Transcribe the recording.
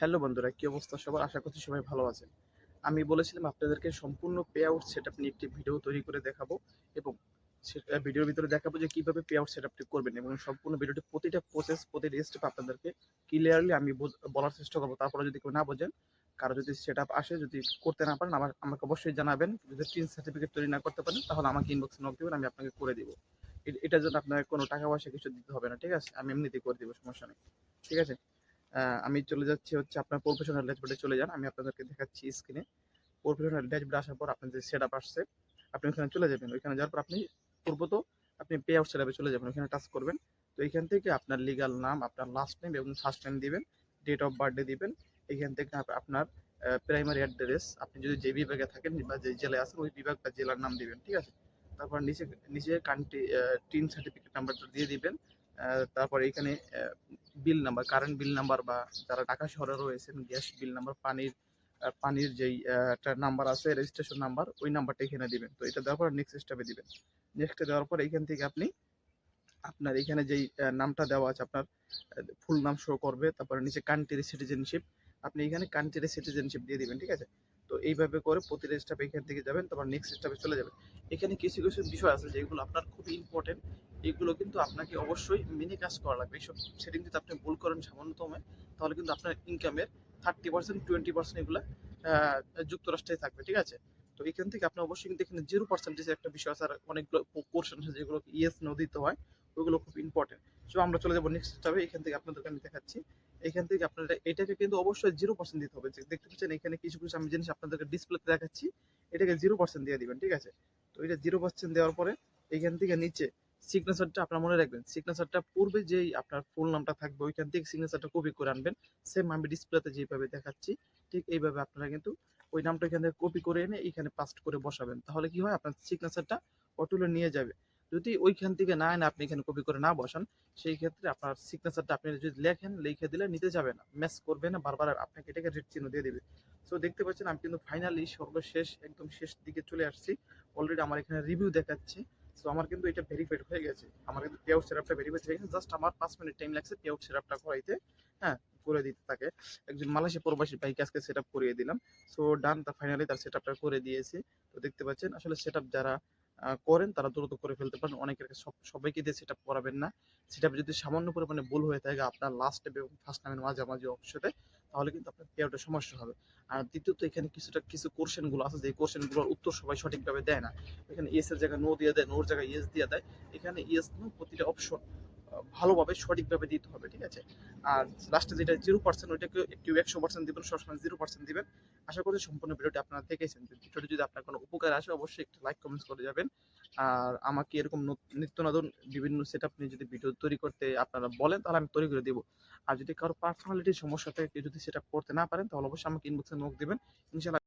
Hello বন্ধুরা, কি অবস্থা সবার? আশা করছি সবাই ভালো আছেন। আমি বলেছিলাম আপনাদেরকে সম্পূর্ণ পে আউট সেটআপ নিয়ে একটি ভিডিও তৈরি করে দেখাবো এবং ভিডিওর ভিতরে দেখাবো যে কিভাবে পে আউট সেটআপটি করবেন এবং সম্পূর্ণ ভিডিওটি প্রতিটা প্রসেস প্রতিটা স্টেপ আপনাদেরকে ক্লিয়ারলি আমি বলার চেষ্টা করবো। তারপরে যদি কেউ না বোঝেন, কারো যদি সেটআপ আসে, যদি করতে না পারেন, আমাকে অবশ্যই জানাবেন। যদি টিন সার্টিফিকেট তৈরি না করতে পারেন তাহলে আমাকে ইনবক্সে নক দিবেন, আমি আপনাকে করে দিব। এটার জন্য আপনাকে কোনো টাকা পয়সা কিছু দিতে হবে না, ঠিক আছে? আমি এমনিতেই করে দিব, সমস্যা নেই, ঠিক আছে? আমি চলে যাচ্ছি হচ্ছে আপনার প্রফেশনাল ড্যাশবোর্ডে চলে যান। আমি আপনাদেরকে দেখাচ্ছি স্ক্রিনে। প্রফেশনাল ড্যাশবোর্ডে আসার পর আপনার যে সেটআপ আসছে, আপনি ওখানে চলে যাবেন। ওইখানে যাওয়ার পর আপনি পূর্বত আপনি পে আউট সেটআপে চলে যাবেন, ওখানে টাচ করবেন। তো এইখান থেকে আপনার লিগাল নাম, আপনার লাস্ট নেম এবং ফার্স্ট নেম দিবেন, ডেট অফ বার্থডে দিবেন। এইখান থেকে আপনার প্রাইমারি অ্যাড্রেস, আপনি যদি যে বিভাগে থাকেন বা যে জেলায় আছেন ওই বিভাগ বা জেলার নাম দিবেন, ঠিক আছে? তারপর নিচে নিচে কান্ট্রি টিন সার্টিফিকেট নাম্বারটা দিয়ে দিবেন। তারপর এইখানে বিল নাম্বার, কারেন্ট বিল নাম্বার, বা যারা ঢাকা শহরে রয়েছেন গ্যাস বিল নাম্বার, পানির যেই একটা নাম্বার আছে রেজিস্ট্রেশন নাম্বার, ওই নাম্বারটা এখানে দিবেন। তো এটা দেওয়ার পর নেক্সট স্টেপে দিবেন। নেক্সটে দেওয়ার পর এইখান থেকে আপনি আপনার এখানে যেই নামটা দেওয়া আছে, আপনার ফুল নাম শো করবে। তারপরে নিচে কান্ট্রি সিটিজেনশিপ, আপনি এখানে কান্ট্রি সিটিজেনশিপ দিয়ে দিবেন, ঠিক আছে? তো এইভাবে করে প্রতিটা স্টেপ এখান থেকে যাবেন, তারপর নেক্সট স্টেপে চলে যাবেন। এখানে কিছু কিছু বিষয় আছে যেগুলো আপনার খুবই ইম্পর্টেন্ট। এগুলো কিন্তু আপনাকে অবশ্যই মেনে কাজ করা লাগবে। এইসব সেটিং যদি আপনি ভুল করেন সামান্যতম, তাহলে কিন্তু আপনার ইনকামের 30% 20% এগুলো যুক্তরাষ্ট্রে থাকবে, ঠিক আছে? তো এখান থেকে আপনি অবশ্যই কিন্তু এখানে 0% একটা বিষয় আছে, আর অনেকগুলো কোর্শন আছে যেগুলো ইয়েস নো দিতে হয়, ওইগুলো খুব ইম্পর্টেন্ট। সো আমরা চলে যাবো নেক্সট স্টেপে। এখান থেকে আপনাদেরকে আমি দেখাচ্ছি। এখান থেকে আপনারা এটাকে কিন্তু অবশ্যই 0% দিতে হবে। যে দেখতে পাচ্ছেন এখানে কিছু কিছু আমি জিনিস আপনাদেরকে ডিসপ্লেতে দেখাচ্ছি, এটাকে 0% দিয়ে দিবেন, ঠিক আছে? তো এটা 0% দেওয়ার পরে এখান থেকে নিচে সিগনেচারটা আপনার মনে রাখবেন। সিগনেচারটা পূর্বে যেই আপনার ফুল নামটা থাকবে ওইখান থেকে সিগনেচারটা কপি করে আনবেন। সেম আমি ডিসপ্লেতে যেভাবে দেখাচ্ছি ঠিক এইভাবে আপনারা কিন্তু ওই নামটা এখান থেকে কপি করে এনে এখানে পাস্ট করে বসাবেন। তাহলে কি হয়, আপনার সিগনেচারটা অটোলে নিয়ে যাবে। যদি ওইখান থেকে না এনে আপনি এখানে কপি করে না বসান, সেই ক্ষেত্রে আপনার সিগনেচারটা আপনি যদি লেখেন, লিখে দিলে নিতে যাবে না, ম্যাচ করবে না, বারবার আপনাকে এটাকে রেড চিহ্ন দিয়ে দিবে। সো দেখতে পাচ্ছেন আমি কিন্তু ফাইনালি সর্বশেষ একদম শেষ দিকে চলে আসছি। অলরেডি আমার এখানে রিভিউ দেখাচ্ছে। সো আমার কিন্তু এটা ভেরিফাইড হয়ে গেছে, আমার কিন্তু পে আউট সেটআপটা ভেরিফাইড হয়ে গেছে। জাস্ট আমার 5 মিনিট টাইম লাগছে পে আউট সেটআপটা করাইতে। হ্যাঁ, করে দিতে তাকে। একজন মালয়েশিয়া প্রবাসী ভাইকে আজকে সেটআপ করিয়ে দিলাম। সো ডান, তা ফাইনালি তার সেটআপটা করে দিয়েছি। তো দেখতে পাচ্ছেন আসলে সেটআপ যারা করেন তারা দ্রুত করে ফেলতে পারেন। অনেকের সবাইকে দিয়ে সেটআপ করাবেন না। সেটআপ যদি সামান্য পরিমাণে ভুল হয়ে থাকে আপনার লাস্ট নেম এবং ফার্স্ট নামের মাঝামাঝি অংশতে, তাহলে কিন্তু আপনার পে আউটের সমস্যা হবে। আর দ্বিতীয়ত এখানে কিছু কোশ্চেন গুলো আছে যে কোশ্চেন গুলোর উত্তর সবাই সঠিকভাবে দেয় না। এখানে ইয়েস এর জায়গায় নো দিয়ে দেয়, নোর জায়গায় ইয়েস দিয়ে দেয়। এখানে ইয়েস নো প্রতিটা অপশন ভালোভাবে সঠিকভাবে দিতে হবে, ঠিক আছে? আর লাস্টে যেটা 0%, ওইটাকে একটু 100% দিবেন, সবসময় 0% দিবেন। আশা করি সম্পূর্ণ ভিডিওটি আপনারা দেখেছেন। ভিডিওটি যদি আপনার কোনো উপকার আসে অবশ্যই একটু লাইক কমেন্টস করে যাবেন। আর আমাকে এরকম নিত্য নতুন বিভিন্ন সেটআপ নিয়ে যদি ভিডিও তৈরি করতে আপনারা বলেন তাহলে আমি তৈরি করে দিব। আর যদি কারো পার্সোনালিটির সমস্যা থাকে, কেউ যদি সেটা করতে না পারেন, তাহলে অবশ্যই আমাকে ইনবক্সে নক দিবেন। ইনশাআল্লাহ